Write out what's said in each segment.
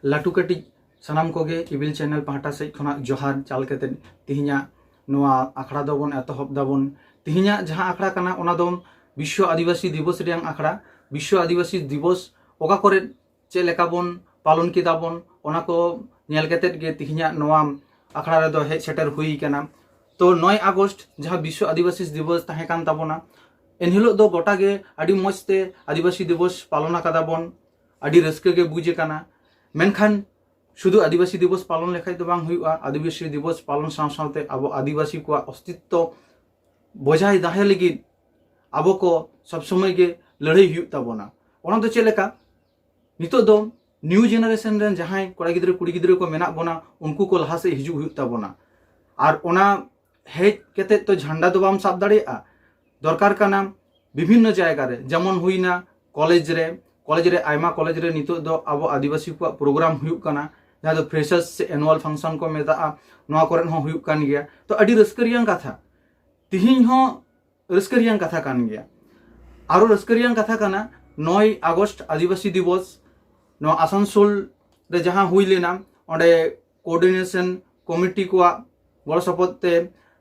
लाटू कटी सानाम Koge evil channel पाहटा से खना जोहार चाल कते तिहिना नोआ आखड़ा दोबन एतहब दाबन तिहिना जहां आखड़ा कना ओना दो विश्व आदिवासी दिवस रियांग आखड़ा विश्व आदिवासी दिवस ओका करे चे लेका बन पालन किदाबन ओना को नेल कते गे तिहिना नोआ आखड़ा रे दो हेज सेटर हुई कना। तो 9 अगस्त जहां विश्व आदिवासी दिवस ताहे कान ताबोना एन हिलो दो गोटा गे आदि मजते आदिवासी दिवस पालन कादाबन आदि रस्के गे बुझे काना। मेनखान शुद्ध आदिवासी दिवस पालन लेखाय दो बांग हुआ आदिवासी दिवस पालन साव सावते अब आदिवासी को अस्तित्व बजाय दाहे लगी अब को सब समय के लड़ाई हुई ताबोना। ओना दो चेलेका नितो दो न्यू जेनारेशन रेन जहां कोड़ा गिद्रे कुड़ी गिद्रे को मेना बोना उनको को लहा से हिजू हुई ताबोना। और ओना हेज केते तो झंडा दो बाम साब दाड़ेया दरकार काना विभिन्न जायगा रे जेमन हुईना कॉलेज रे आयमा कॉलेज रे नितो दो अब आदिवासी को प्रोग्राम हुई काना जहां दो फ्रेशर्स से एनुअल फंक्शन को मेता नोआ कोरेन हो हुई कान गया। तो अडी रस्करियां कथा तिहिन हो रस्करियां कथा कान गया। आरो रस्करियां कथा काना 9 अगस्त आदिवासी दिवस नो आसानसोल रे जहां हुई लेना ओंडे कोऑर्डिनेशन कमिटी को गड़ सपोते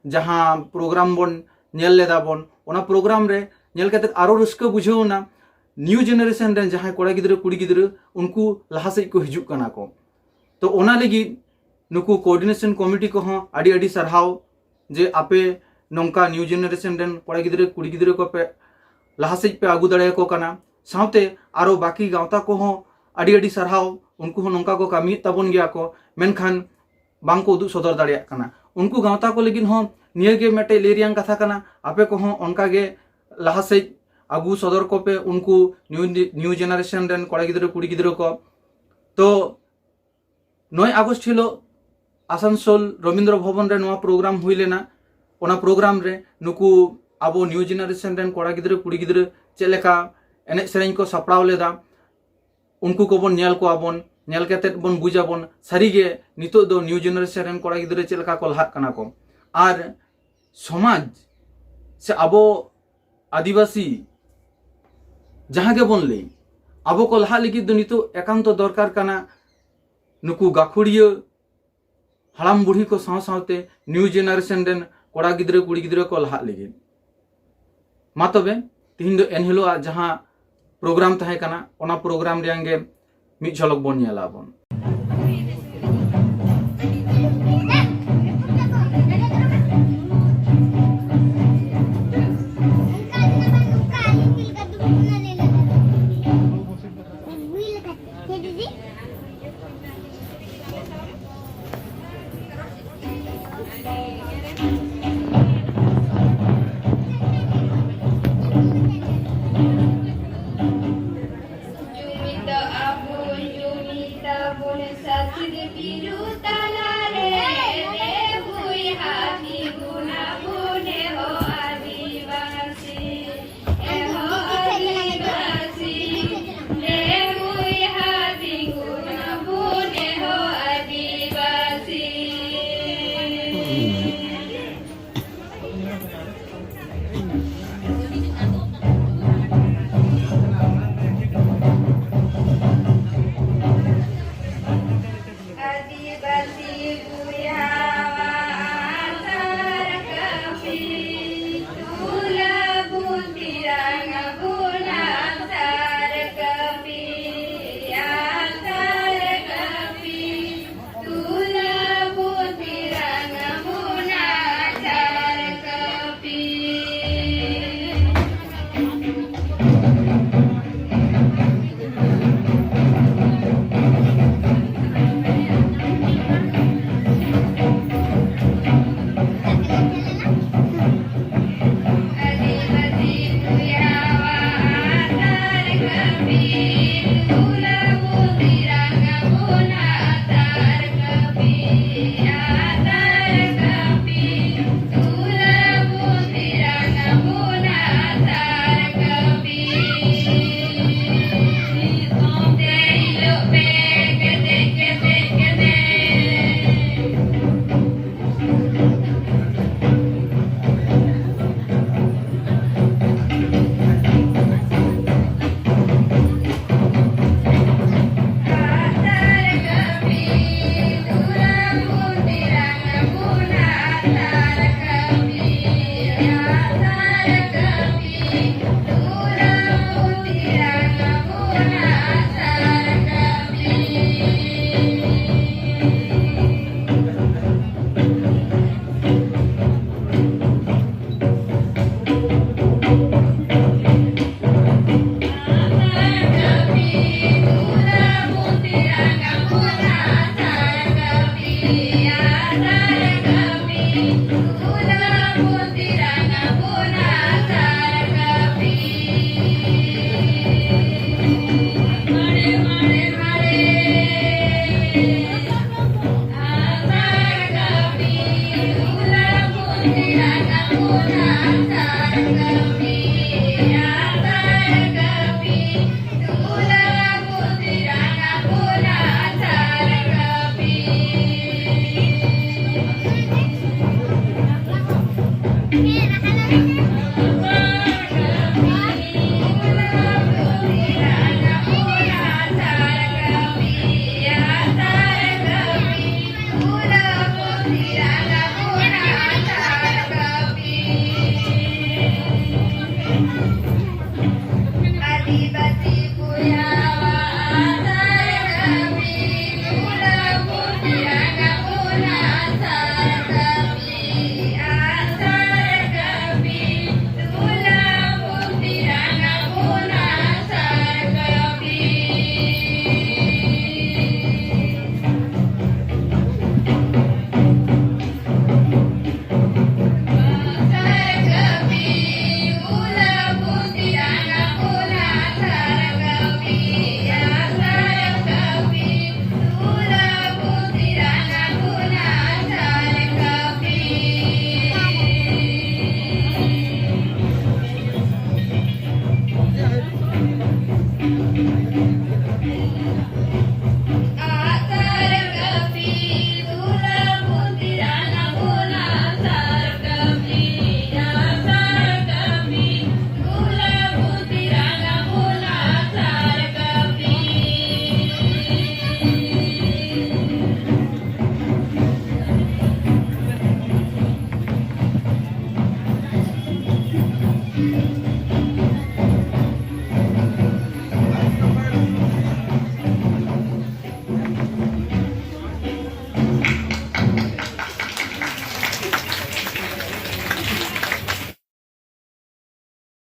जहां प्रोग्राम बन नेल लेदा बन ओना प्रोग्राम रे नेल कते आरो रस्क बुझेवना न्यू जेनारेशन रे जहां कोड़ा गिद्रे कुड़ी गिद्रे उनको लहा से को हिजुक कना को। तो ओना लगी नुकु कोऑर्डिनेशन कमिटी को हो आडी आडी सरहाव जे आपे नोंका न्यू जेनारेशन रेन कोड़ा गिद्रे कुड़ी गिद्रे को पे लहा से पे आगु दड़े को कना। सावते आरो बाकी गावता को हो आडी आडी सरहाव उनको हो नोंका को कामी ताबन गया को मेनखान बांग को उदु सदर दाड़िया कना। उनको गावता को लेकिन हो निये गे मेटे लेरियांग कथा कना आपे को हो उनका गे लहा से आगु सदर को पे उनको न्यू जेनारेशन रेन कोड़ा गिद्रे कुड़ी गिद्रे को। तो 9 अगस्त हिलो आसानसोल रवींद्र भवन रे नोआ प्रोग्राम हुई लेना ओना प्रोग्राम रे नुकु आबो न्यू जेनारेशन रेन कोड़ा गिद्रे कुड़ी गिद्रे चेलेका एने सेरेंज को सपड़ाव लेदा उनको को बन नेल को आबन नेल कते बन बुझाबन सारीगे नितो दो न्यू जेनारेशन रेन कोड़ा गिद्रे चेलेका को लहा कना को। आर समाज से आबो आदिवासी जहां के बन ले आबो को लहा लगी दो नितो एकांत दरकार कना नुकु गाखुड़िया हड़ाम बुढ़ी को साव सावते न्यू जेनारेशन रेन कोड़ा गिद्रे कुड़ी गिद्रे को लहा लगे। मा तबे तिहिन दो एन हिलो जहां प्रोग्राम ताहे कना ओना प्रोग्राम रियांगे मिद झलक बन नेला बन।